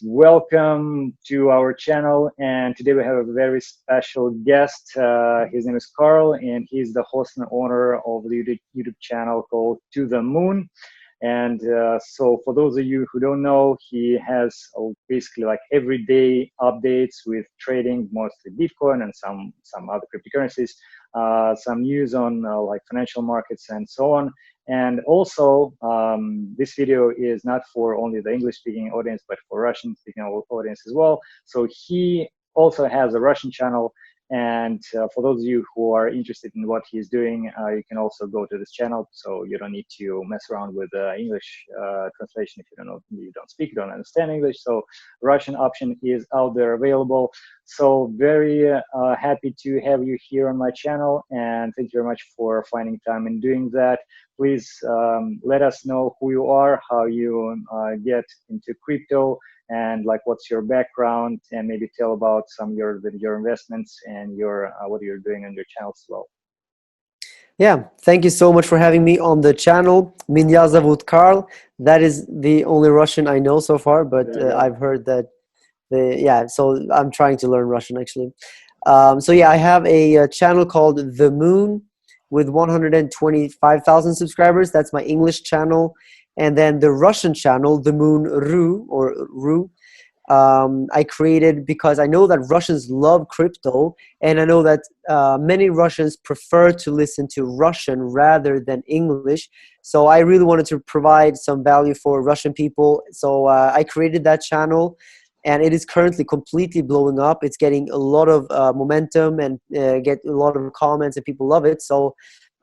Welcome to our channel. And today we have a very special guest. His name is Carl, and he's the host and owner of the YouTube channel called To the Moon. And so for those of you who don't know, he has basically like everyday updates with trading, mostly Bitcoin and some other cryptocurrencies, some news on like financial markets and so on. And also, this video is not for only the English-speaking audience, but for Russian-speaking audience as well. So he also has a Russian channel. And for those of you who are interested in what he's doing, you can also go to this channel. So you don't need to mess around with English translation if you don't know, you don't speak, you don't understand English. So Russian option is out there available. So very happy to have you here on my channel, and thank you very much for finding time and doing that. Please let us know who you are, how you get into crypto, and like what's your background, and maybe tell about some of your investments and your what you're doing on your channel as well. Yeah, thank you so much for having me on the channel. Меня зовут Karl. That is the only Russian I know so far, but I've heard that so I'm trying to learn Russian actually. So yeah, I have a channel called The Moon with 125,000 subscribers. That's my English channel. And then the Russian channel, The Moon Ru, I created because I know that Russians love crypto, and I know that many Russians prefer to listen to Russian rather than English. So I really wanted to provide some value for Russian people. So I created that channel, and it is currently completely blowing up. It's getting a lot of momentum and get a lot of comments, and people love it. So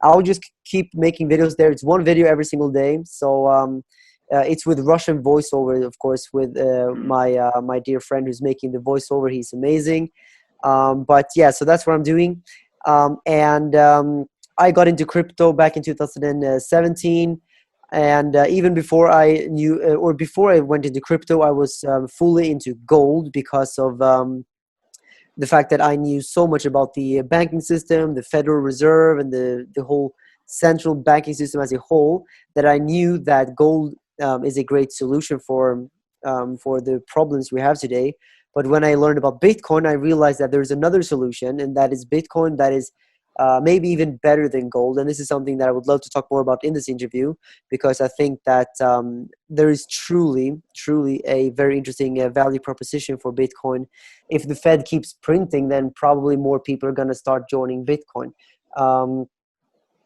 I'll just keep making videos there. It's one video every single day. So it's with Russian voiceover, of course, with my dear friend who's making the voiceover. He's amazing. But yeah, so that's what I'm doing. I got into crypto back in 2017. And even before I knew, or before I went into crypto, I was fully into gold because of the fact that I knew so much about the banking system, the Federal Reserve, and the whole central banking system as a whole, that I knew that gold is a great solution for the problems we have today. But when I learned about Bitcoin, I realized that there's another solution, and that is Bitcoin, that is maybe even better than gold. And this is something that I would love to talk more about in this interview, because I think that there is truly a very interesting value proposition for Bitcoin. If the Fed keeps printing, then probably more people are going to start joining Bitcoin.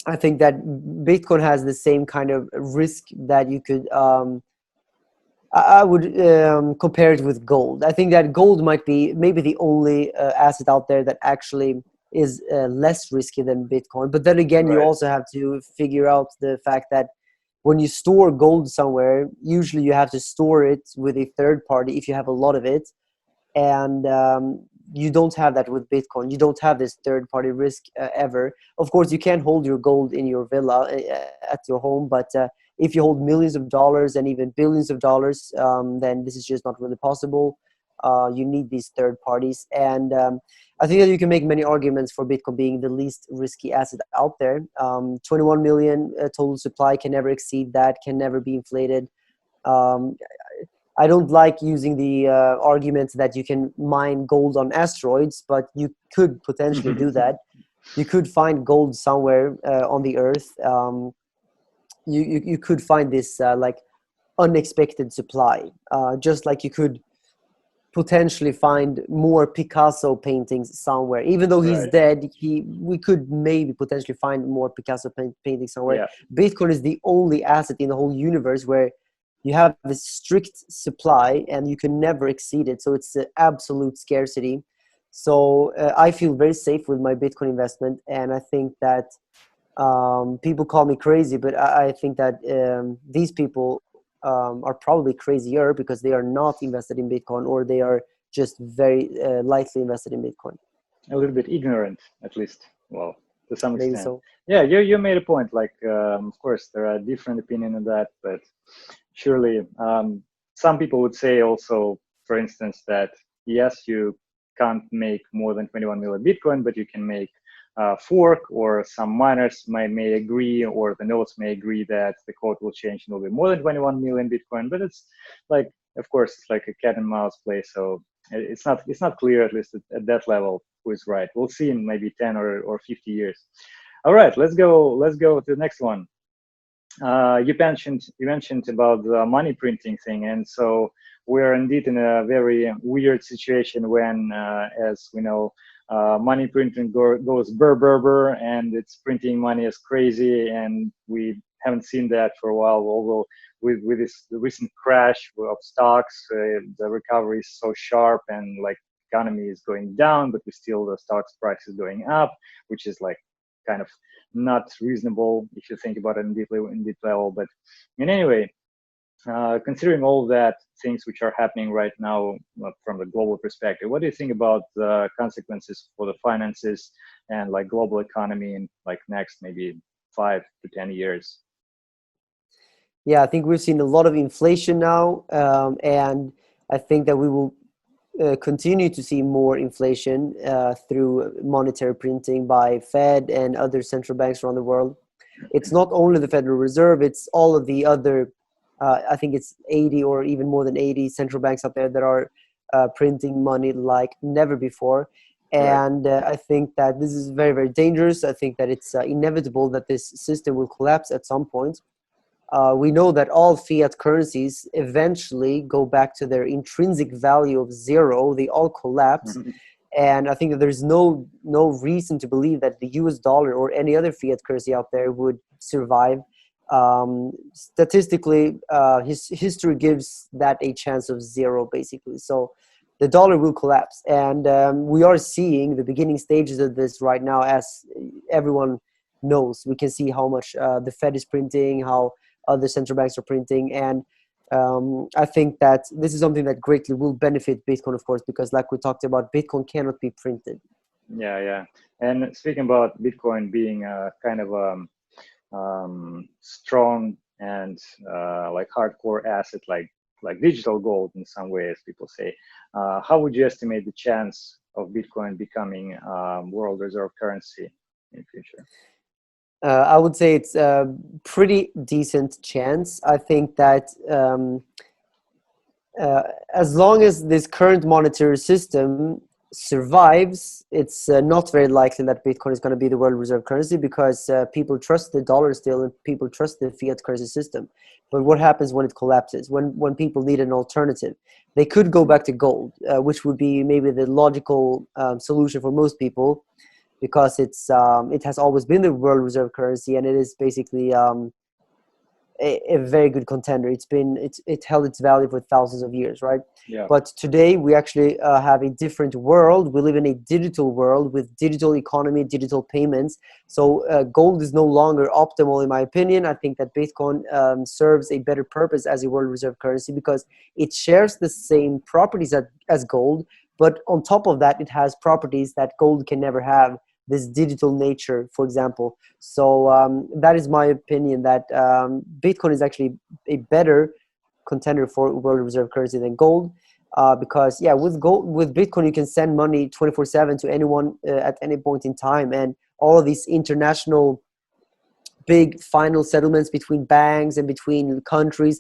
I think that Bitcoin has the same kind of risk that you could I would compare it with gold. I think that gold might be maybe the only asset out there that actually is less risky than Bitcoin. But then again, you also have to figure out the fact that when you store gold somewhere, usually you have to store it with a third party if you have a lot of it. And you don't have that with Bitcoin. You don't have this third party risk ever. Of course, you can hold your gold in your villa at your home, but if you hold millions of dollars and even billions of dollars, then this is just not really possible. You need these third parties. And I think that you can make many arguments for Bitcoin being the least risky asset out there. 21 million total supply, can never exceed that, can never be inflated. I don't like using the argument that you can mine gold on asteroids, but you could potentially do that. You could find gold somewhere on the earth. You could find this like unexpected supply, just like you could potentially find more Picasso paintings somewhere. Even though he's dead, we could maybe potentially find more Picasso paintings somewhere. Bitcoin is the only asset in the whole universe where you have this strict supply and you can never exceed it. So it's an absolute scarcity. So I feel very safe with my Bitcoin investment. And I think that people call me crazy, but I think that these people are probably crazier because they are not invested in Bitcoin, or they are just very lightly invested in Bitcoin. A little bit ignorant, at least. Well, to some extent. Maybe so. Yeah, you made a point. Like, of course, there are different opinions on that, but surely some people would say also, for instance, that yes, you can't make more than 21 million Bitcoin, but you can make fork, or some miners may agree, or the nodes may agree that the code will change and will be more than 21 million Bitcoin. But it's like of course, it's like a cat and mouse play. So it's not clear, at least at that level, who is right. We'll see in maybe 10 or 50 years. All right, let's go to the next one. You mentioned about the money printing thing, and so we're indeed in a very weird situation when, as we know, money printing goes burr, and it's printing money as crazy, and we haven't seen that for a while. Although with the recent crash of stocks, the recovery is so sharp, and like economy is going down, but we still the stocks price is going up, which is like kind of not reasonable if you think about it in deep level. But in any way, considering all that things which are happening right now from the global perspective, what do you think about the consequences for the finances and like global economy in like next maybe 5 to 10 years? Yeah, I think we've seen a lot of inflation now, and I think that we will continue to see more inflation through monetary printing by Fed and other central banks around the world. It's not only the Federal Reserve, it's all of the other, I think it's 80 or even more than 80 central banks out there that are printing money like never before. And I think that this is very, very dangerous. I think that it's inevitable that this system will collapse at some point. We know that all fiat currencies eventually go back to their intrinsic value of zero. They all collapse. Mm-hmm. And I think that there's no reason to believe that the US dollar or any other fiat currency out there would survive. Statistically, history gives that a chance of zero, basically. So the dollar will collapse. And we are seeing the beginning stages of this right now, as everyone knows. We can see how much the Fed is printing, how other central banks are printing. And I think that this is something that greatly will benefit Bitcoin, of course, because like we talked about, Bitcoin cannot be printed. Yeah. And speaking about Bitcoin being a kind of strong and like hardcore asset, like digital gold in some ways, people say, how would you estimate the chance of Bitcoin becoming world reserve currency in the future? I would say it's a pretty decent chance. I think that as long as this current monetary system survives, it's not very likely that Bitcoin is going to be the world reserve currency, because people trust the dollar still and people trust the fiat currency system. But what happens when it collapses, when people need an alternative? They could go back to gold, which would be maybe the logical solution for most people, because it has always been the world reserve currency, and it is basically a very good contender. It held its value for thousands of years, right? Yeah. But today we actually have a different world. We live in a digital world with digital economy, digital payments. So gold is no longer optimal, in my opinion. I think that Bitcoin serves a better purpose as a world reserve currency, because it shares the same properties as gold, but on top of that, it has properties that gold can never have. This digital nature, for example. So that is my opinion, that Bitcoin is actually a better contender for world reserve currency than gold, because with Bitcoin you can send money 24/7 to anyone at any point in time, and all of these international big final settlements between banks and between countries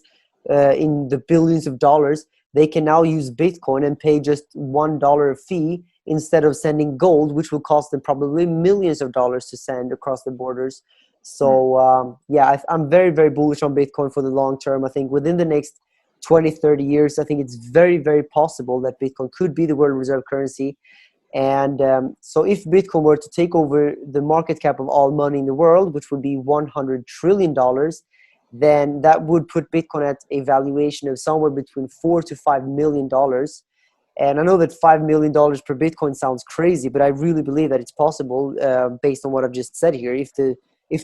in the billions of dollars, they can now use Bitcoin and pay just $1 fee instead of sending gold, which will cost them probably millions of dollars to send across the borders. So I'm very, very bullish on Bitcoin for the long term. I think within the next 20, 30 years, I think it's very, very possible that Bitcoin could be the world reserve currency. And so if Bitcoin were to take over the market cap of all money in the world, which would be $100 trillion, then that would put Bitcoin at a valuation of somewhere between $4 to $5 million. And I know that $5 million per Bitcoin sounds crazy, but I really believe that it's possible based on what I've just said here. If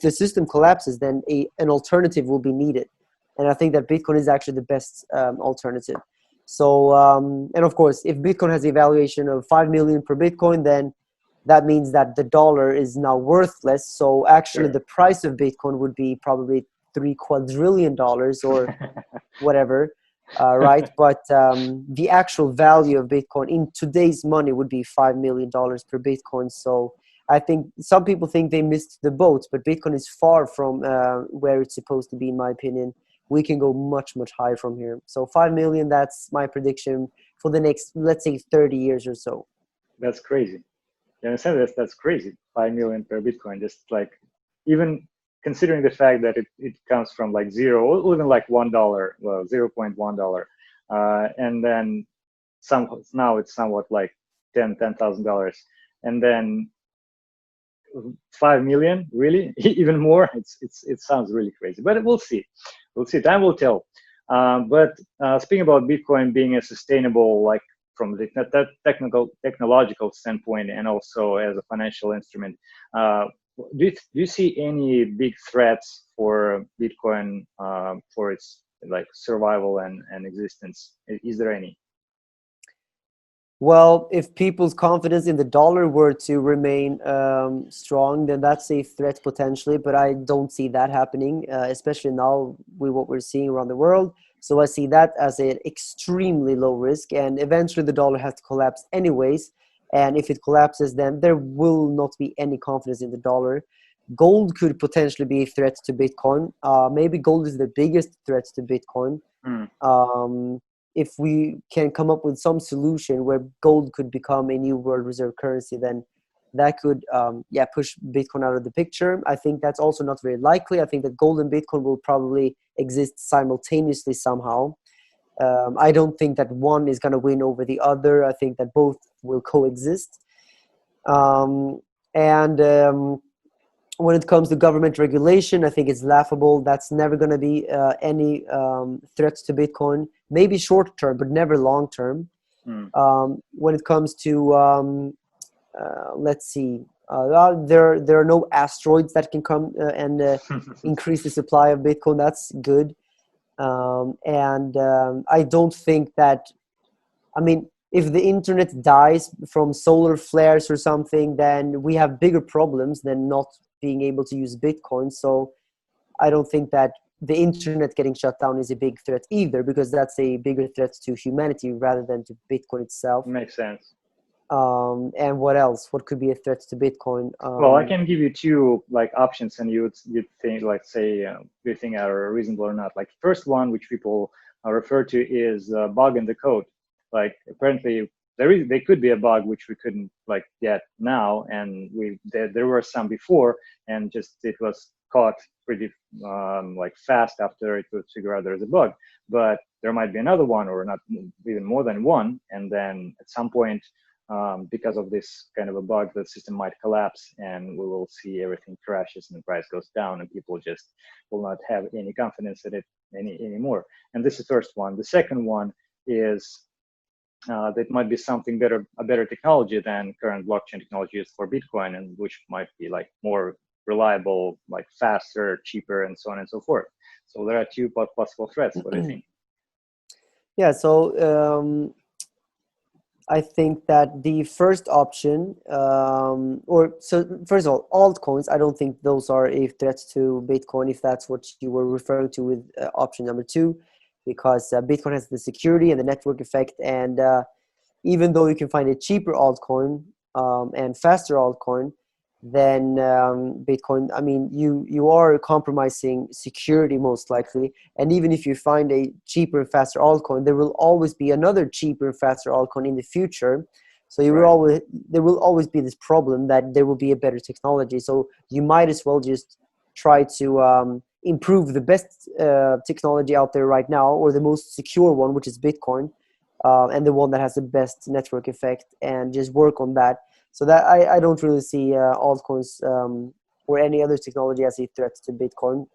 the system collapses, then an alternative will be needed. And I think that Bitcoin is actually the best alternative. So, and of course, if Bitcoin has a valuation of 5 million per Bitcoin, then that means that the dollar is now worthless. So actually the price of Bitcoin would be probably $3 quadrillion or whatever. Right, but the actual value of Bitcoin in today's money would be $5 million per Bitcoin. So I think some people think they missed the boat, but Bitcoin is far from where it's supposed to be, in my opinion. we can go much, much higher from here. So 5 million, that's my prediction for the next, let's say, 30 years or so. That's crazy. You understand? That's crazy. 5 million per Bitcoin. Just like, even considering the fact that it comes from like zero, or even like $1, well, $0.1, and then now it's somewhat like $10,000, and then 5 million, really? Even more? It sounds really crazy, but we'll see. We'll see. Time will tell. But speaking about Bitcoin being a sustainable, like from the technological standpoint, and also as a financial instrument, do you see any big threats for Bitcoin, for its like survival and existence? Is there any? Well, if people's confidence in the dollar were to remain strong, then that's a threat potentially, but I don't see that happening, especially now with what we're seeing around the world. So I see that as an extremely low risk, and eventually the dollar has to collapse anyways. And if it collapses, then there will not be any confidence in the dollar. Gold could potentially be a threat to Bitcoin. Maybe gold is the biggest threat to Bitcoin. If we can come up with some solution where gold could become a new world reserve currency, then that could push Bitcoin out of the picture. I think that's also not very likely. I think that gold and Bitcoin will probably exist simultaneously somehow. I don't think that one is going to win over the other. I think that both will coexist. And when it comes to government regulation, I think it's laughable. That's never going to be any threats to Bitcoin. Maybe short term, but never long term. When it comes to let's see, there are no asteroids that can come and increase the supply of Bitcoin. That's good. I don't think that, I mean, if the internet dies from solar flares or something, then we have bigger problems than not being able to use Bitcoin. So I don't think that the internet getting shut down is a big threat either, because that's a bigger threat to humanity rather than to Bitcoin itself. Makes sense. And what else? What could be a threat to Bitcoin? Well, I can give you two like options, and you'd think, like, say, do you think are reasonable or not? Like, first one, which people refer to, is a bug in the code. Like, apparently there could be a bug which we couldn't like get now, and there were some before, and just it was caught pretty like fast after it was figured out there's a bug. But there might be another one, or not even more than one, and then at some point, because of this kind of a bug, the system might collapse, and we will see everything crashes and the price goes down, and people just will not have any confidence in it anymore. And this is the first one. The second one is that might be something better, a better technology than current blockchain technology is for Bitcoin, and which might be like more reliable, like faster, cheaper, and so on and so forth. So there are two possible threats. What do you think? Yeah, so I think that the first option, so first of all, altcoins, I don't think those are a threat to Bitcoin, if that's what you were referring to with option number two, because Bitcoin has the security and the network effect. And even though you can find a cheaper altcoin and faster altcoin than Bitcoin, I mean, you are compromising security most likely. And even if you find a cheaper and faster altcoin, there will always be another cheaper and faster altcoin in the future. So there will always be this problem that there will be a better technology. So you might as well just try to improve the best technology out there right now, or the most secure one, which is Bitcoin, and the one that has the best network effect, and just work on that. So that I don't really see altcoins or any other technology as a threat to Bitcoin.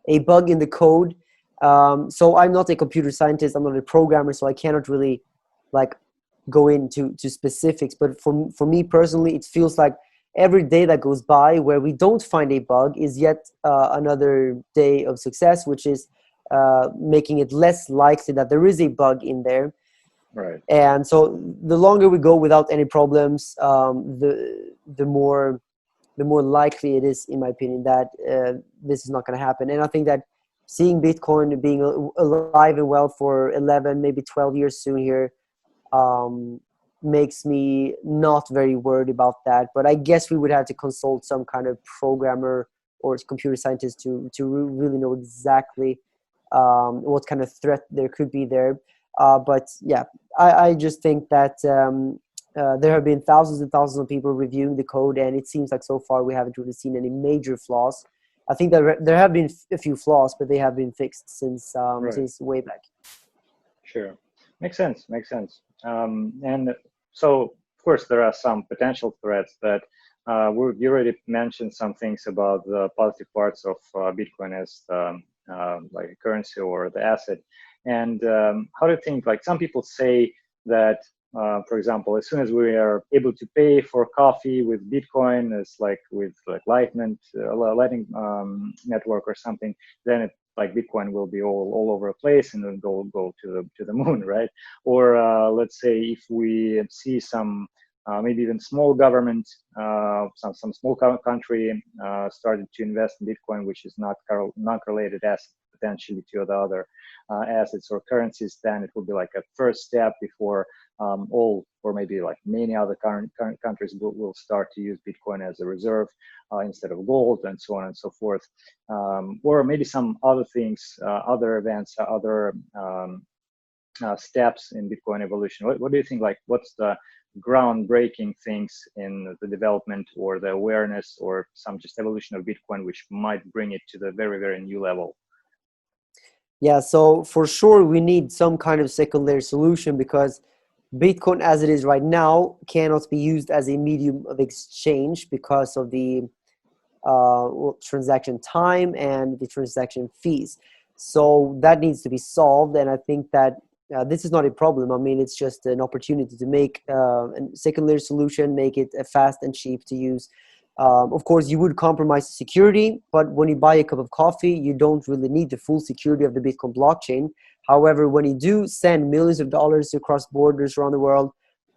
A bug in the code. So I'm not a computer scientist. I'm not a programmer, so I cannot really like go into specifics. But for me personally, it feels like every day that goes by where we don't find a bug is yet another day of success, which is making it less likely that there is a bug in there. Right. And so the longer we go without any problems, the more likely it is, in my opinion, that this is not going to happen. And I think that seeing Bitcoin being alive and well for 11, maybe 12 years soon here, makes me not very worried about that. But I guess we would have to consult some kind of programmer or computer scientist to really know exactly what kind of threat there could be there. But yeah, I just think that there have been thousands and thousands of people reviewing the code, and it seems like so far we haven't really seen any major flaws. I think that there have been a few flaws, but they have been fixed Right. since way back. Sure. Makes sense. Makes sense. And so, of course, there are some potential threats, but you already mentioned some things about the positive parts of Bitcoin as like a currency or the asset. And how do you think, like some people say that, for example, as soon as we are able to pay for coffee with Bitcoin, it's like with like Lightning network or something, then it like Bitcoin will be all over the place and then go to the moon, right? Or let's say if we see some maybe even small government, some small country started to invest in Bitcoin, which is not correlated asset potentially to the other assets or currencies, then it will be like a first step before all, or maybe like many other current countries will start to use Bitcoin as a reserve instead of gold, and so on and so forth. Or maybe some other things, other events, other steps in Bitcoin evolution. What do you think? Like, what's the groundbreaking things in the development or the awareness or some just evolution of Bitcoin, which might bring it to the very, very new level? Yeah, so for sure we need some kind of second layer solution, because Bitcoin as it is right now cannot be used as a medium of exchange because of the transaction time and the transaction fees. So that needs to be solved, and I think that this is not a problem. I mean, it's just an opportunity to make a second layer solution, make it fast and cheap to use. Of course, you would compromise security, but when you buy a cup of coffee, you don't really need the full security of the Bitcoin blockchain. However, when you do send millions of dollars across borders around the world,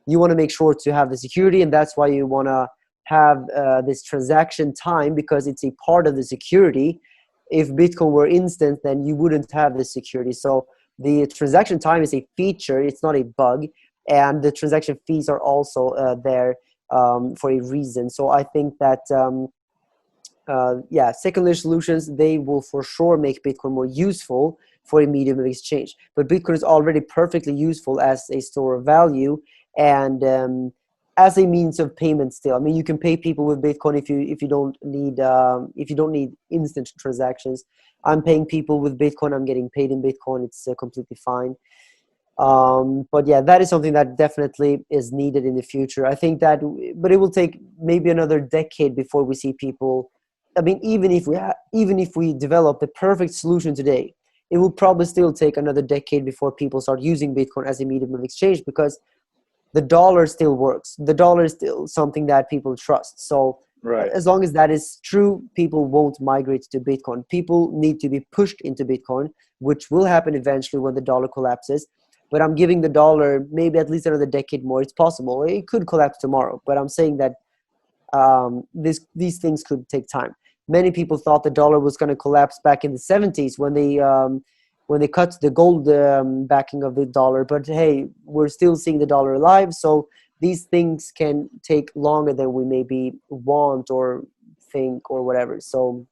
you want to make sure to have the security, and that's why you want to have this transaction time, because it's a part of the security. If Bitcoin were instant, then you wouldn't have the security. So the transaction time is a feature, it's not a bug, and the transaction fees are also there for a reason. So I think that yeah, secondary solutions, they will for sure make Bitcoin more useful for a medium of exchange. But Bitcoin is already perfectly useful as a store of value and as a means of payment still. I mean, you can pay people with Bitcoin if you don't need instant transactions. I'm paying people with Bitcoin. I'm getting paid in Bitcoin. It's completely fine. But yeah, that is something that definitely is needed in the future. I think that, but it will take maybe another decade before we see people. I mean, even if we develop the perfect solution today, it will probably still take another decade before people start using Bitcoin as a medium of exchange, because the dollar still works. The dollar is still something that people trust. So Right. as long as that is true, people won't migrate to Bitcoin. People need to be pushed into Bitcoin, which will happen eventually when the dollar collapses. But I'm giving the dollar maybe at least another decade more. It's possible. It could collapse tomorrow. But I'm saying that these things could take time. Many people thought the dollar was going to collapse back in the 70s when they cut the gold backing of the dollar. But hey, we're still seeing the dollar alive. So these things can take longer than we maybe want or think or whatever. So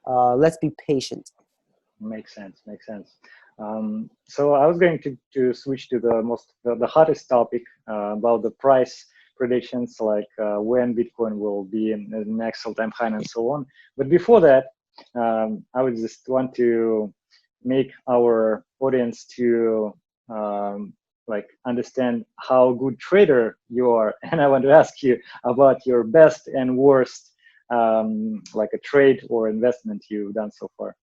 let's be patient. Makes sense. Makes sense. So I was going to switch to the hottest topic about the price predictions, like when Bitcoin will be in the next all-time high and so on. But before that, I would just want to make our audience to like understand how good trader you are, and I want to ask you about your best and worst like a trade or investment you've done so far.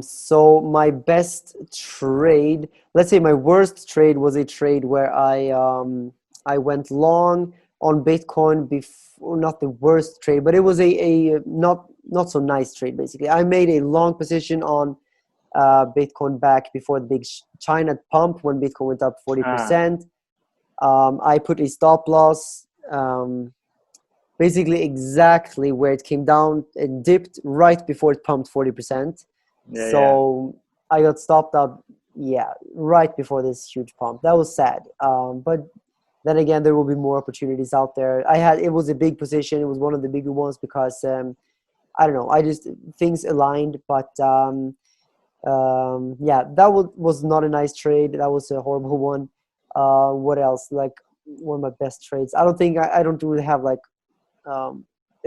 So my best trade, let's say my worst trade was a trade where I went long on Bitcoin before, not the worst trade, but it was a not so nice trade basically. I made a long position on Bitcoin back before the big China pump when Bitcoin went up 40%. I put a stop loss basically exactly where it came down and dipped right before it pumped 40%. Yeah, So I got stopped out, yeah, right before this huge pump. That was sad. But then again, there will be more opportunities out there. It was a big position. It was one of the bigger ones because I don't know. I just things aligned, but yeah, that was not a nice trade. That was a horrible one. What else? Like one of my best trades. I don't think I don't really have like a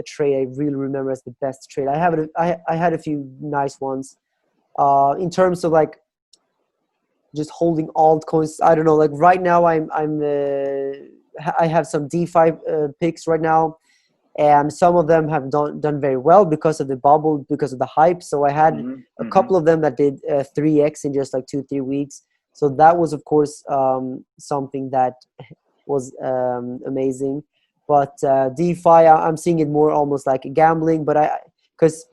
trade I really remember as the best trade. I had a few nice ones. In terms of like just holding altcoins, I don't know. Like right now, I have some DeFi picks right now, and some of them have done very well because of the bubble, because of the hype. So I had Mm-hmm. a Mm-hmm. couple of them that did 3x in just like 2-3 weeks. So that was of course something that was amazing. But DeFi, I'm seeing it more almost like gambling. But because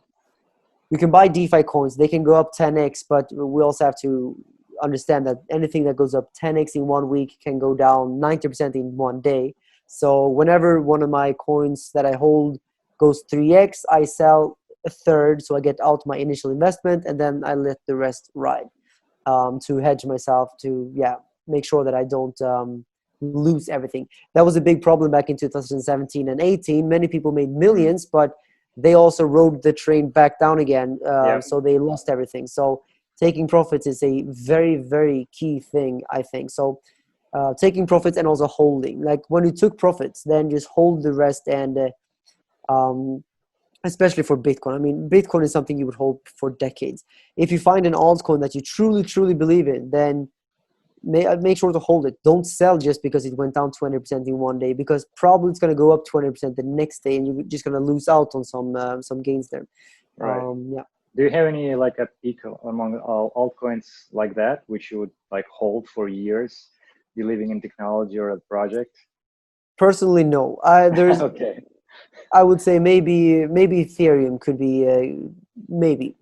you can buy DeFi coins, they can go up 10x, but we also have to understand that anything that goes up 10x in 1 week can go down 90% in one day. So whenever one of my coins that I hold goes 3x, I sell a third, so I get out my initial investment, and then I let the rest ride to hedge myself to make sure that I don't lose everything. That was a big problem back in 2017 and 18. Many people made Mm-hmm. millions, but they also rode the train back down again, Yeah. so they lost everything. So taking profits is a very, very key thing, I think. So taking profits and also holding. Like when you took profits, then just hold the rest, and um, especially for Bitcoin. I mean, Bitcoin is something you would hold for decades. If you find an altcoin that you truly, truly believe in, then make sure to hold it. Don't sell just because it went down 20% in one day, because probably it's going to go up 20% the next day, and you're just going to lose out on some gains there. Right. Yeah. Do you have any like a peak among all altcoins like that, which you would like hold for years, believing in technology or a project? Personally, no. Okay. I would say maybe Ethereum could be maybe,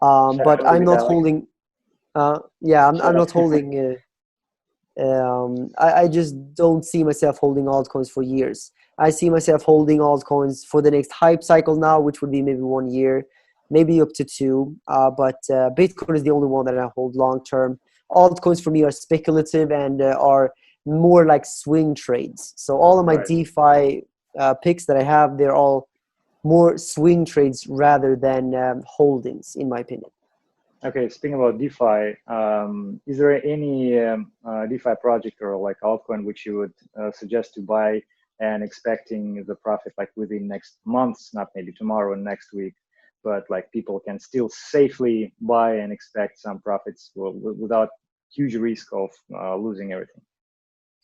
but Shadow, I'm not Vitalik. holding. Yeah, I'm Shadow. not holding. I just don't see myself holding altcoins for years. I see myself holding altcoins for the next hype cycle now, which would be maybe 1 year, maybe up to two. But Bitcoin is the only one that I hold long term. Altcoins for me are speculative and are more like swing trades. So all of my Right. DeFi picks that I have, they're all more swing trades rather than holdings, in my opinion. Okay, speaking about DeFi, is there any DeFi project or like altcoin which you would suggest to buy and expecting the profit like within next months, not maybe tomorrow and next week, but like people can still safely buy and expect some profits without huge risk of losing everything?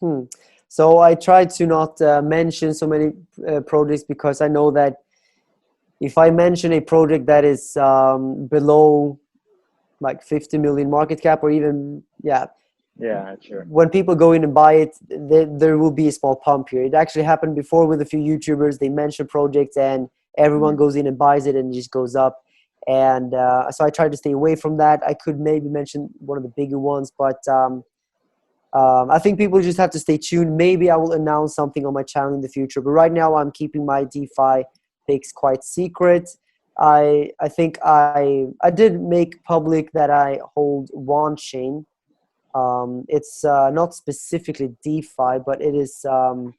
Hmm. So I try to not mention so many projects, because I know that if I mention a project that is below like 50 million market cap, or even Yeah, sure. when people go in and buy it, there will be a small pump here. It actually happened before with a few YouTubers. They mention projects and everyone Mm. goes in and buys it, and it just goes up. And so I try to stay away from that. I could maybe mention one of the bigger ones, but I think people just have to stay tuned. Maybe I will announce something on my channel in the future, but right now I'm keeping my DeFi picks quite secret. I think I did make public that I hold one chain. It's not specifically DeFi, but um,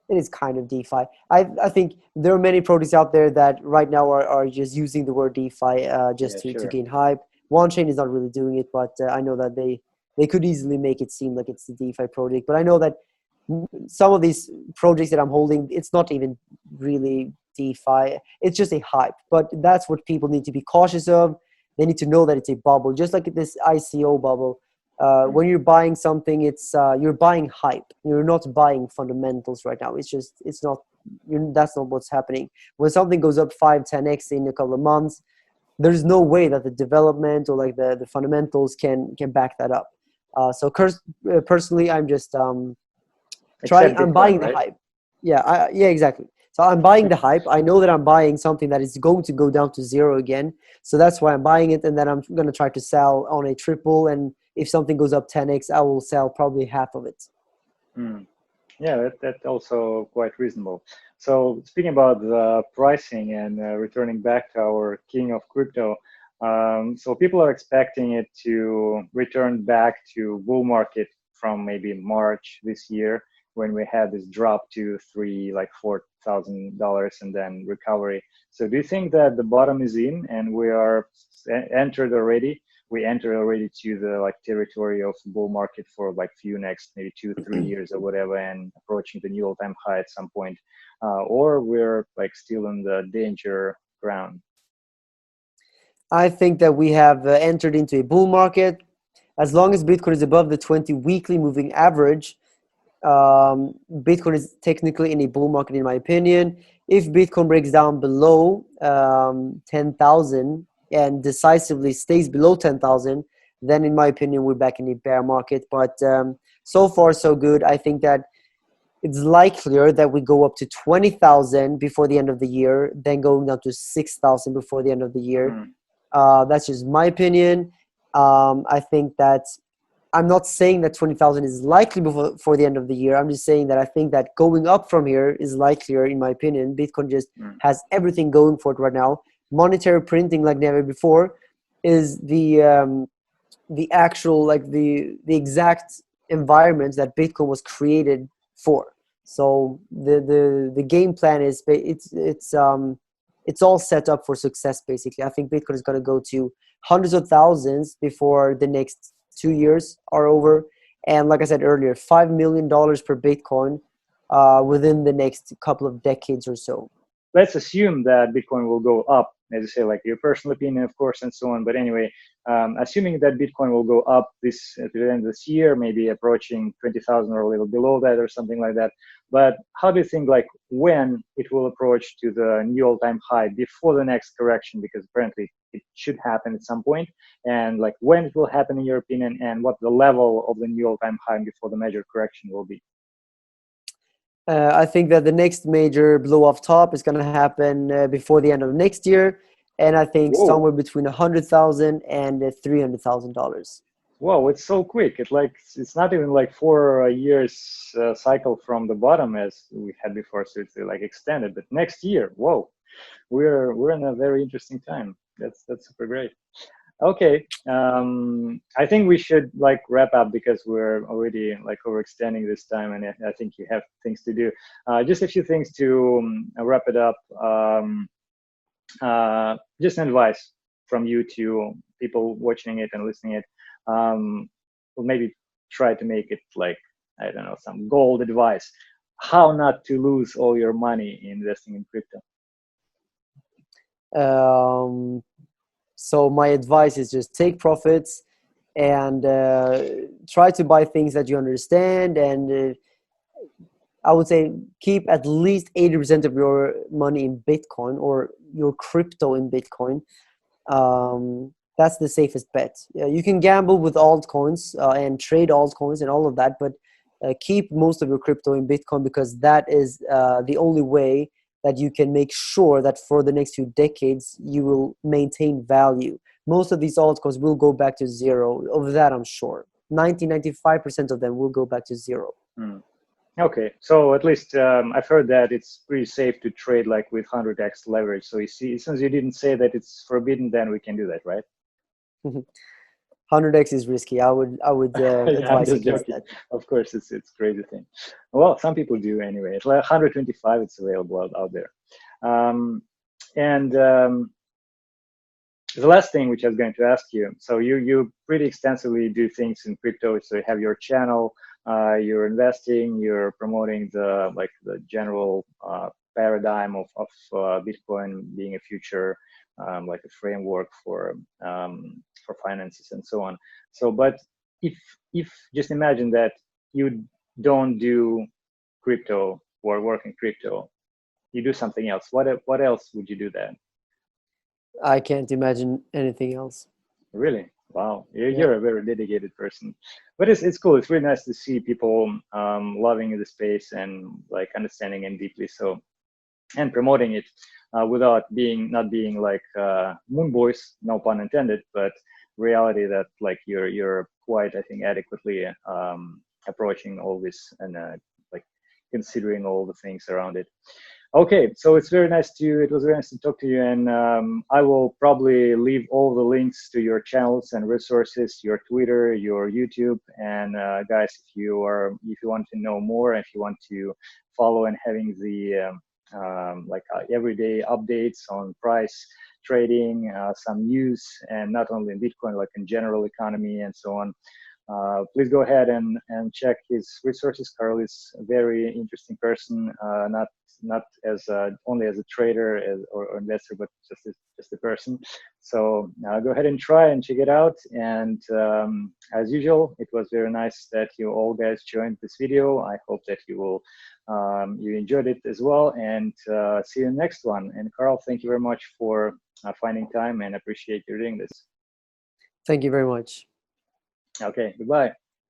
it is kind of DeFi. I think there are many projects out there that right now are just using the word DeFi Yeah, just to sure. gain hype. One chain is not really doing it, but I know that they could easily make it seem like it's a DeFi project. But I know that some of these projects that I'm holding, it's not even really DeFi. It's just a hype. But that's what people need to be cautious of. They need to know that it's a bubble, just like this ICO bubble. When Mm. you're buying something, it's you're buying hype. You're not buying fundamentals right now. It's not. That's not what's happening. When something goes up 5-10x in a couple of months, there's no way that the development or like the fundamentals can back that up. So personally, I'm just Except I'm Bitcoin, buying the right? hype. Yeah, exactly. So I'm buying the hype. I know that I'm buying something that is going to go down to zero again. So that's why I'm buying it, and then I'm going to try to sell on a triple. And if something goes up 10x, I will sell probably half of it. Mm. Yeah, that's also quite reasonable. So speaking about the pricing and returning back to our king of crypto, so people are expecting it to return back to bull market from maybe March this year. when we had this drop to $4,000 and then recovery. So do you think that the bottom is in and we are entered already? We entered already to the territory of bull market for few next maybe 2-3 years or whatever, and approaching the new all-time high at some point, or we're still in the danger ground? I think that we have entered into a bull market. As long as Bitcoin is above the 20 weekly moving average, Bitcoin is technically in a bull market, in my opinion. If Bitcoin breaks down below 10,000 and decisively stays below 10,000, then in my opinion, we're back in a bear market. But so far, so good. I think that it's likelier that we go up to 20,000 before the end of the year, than going down to 6,000 before the end of the year. That's just my opinion. I think that I'm not saying that 20,000 is likely before the end of the year. I'm just saying that I think that going up from here is likelier, in my opinion. Bitcoin just has everything going for it right now. Monetary printing like never before is the actual the exact environment that Bitcoin was created for. So the game plan is it's all set up for success, basically. I think Bitcoin is going to go to hundreds of thousands before the next 2 years are over. And like I said earlier, $5 million per Bitcoin within the next couple of decades or so. Let's assume that Bitcoin will go up, as you say, your personal opinion, of course, and so on. But anyway, assuming that Bitcoin will go up to the end of this year, maybe approaching 20,000 or a little below that or something like that. But how do you think, when it will approach to the new all-time high before the next correction? Because apparently it should happen at some point. And when it will happen, in your opinion, and what the level of the new all-time high before the major correction will be? I think that the next major blow off top is going to happen before the end of next year, and I think somewhere between $100,000 and $300,000. Whoa, it's so quick. It's not even 4 years cycle from the bottom as we had before, so it's extended. But next year, whoa, we're in a very interesting time. That's super great. Okay, I think we should wrap up because we're already overextending this time, and I think you have things to do. Just a few things to wrap it up. Just an advice from you to people watching it and listening it. We'll maybe try to make it I don't know, some gold advice. How not to lose all your money investing in crypto. So my advice is just take profits and try to buy things that you understand. And I would say keep at least 80% of your money in Bitcoin or your crypto in Bitcoin. That's the safest bet. You can gamble with altcoins and trade altcoins and all of that, but keep most of your crypto in Bitcoin, because that is the only way that you can make sure that for the next few decades, you will maintain value. Most of these altcoins will go back to zero. Of that, I'm sure. 95% of them will go back to zero. Okay, so at least I've heard that it's pretty safe to trade with 100x leverage. So you see, since you didn't say that it's forbidden, then we can do that, right? 100x is risky. I would advise against that. Of course, it's crazy thing. Well, some people do anyway. It's 125. It's available out there. The last thing which I was going to ask you. So you pretty extensively do things in crypto. So you have your channel. You're investing. You're promoting the general paradigm of Bitcoin being a future. A framework for finances and so on. So, but if just imagine that you don't do crypto or work in crypto, you do something else. What else would you do then? I can't imagine anything else. Really? Wow, you're a very dedicated person. But it's cool. It's really nice to see people loving the space and understanding it deeply. So, and promoting it without not being moon boys, no pun intended, but reality that you're quite, I think, adequately approaching all this and considering all the things around it. Okay, so it was very nice to talk to you, and I will probably leave all the links to your channels and resources, your Twitter, your YouTube, and guys, if you want to know more, if you want to follow and having the everyday updates on price trading, some news, and not only in Bitcoin, like in general economy and so on. Please go ahead and check his resources. Carl is a very interesting person, not as only as a trader or investor, but just a person. So go ahead and try and check it out. And as usual, it was very nice that you all guys joined this video. I hope that you enjoyed it as well. And see you in the next one. And Carl, thank you very much for finding time, and appreciate you doing this. Thank you very much. Okay, goodbye.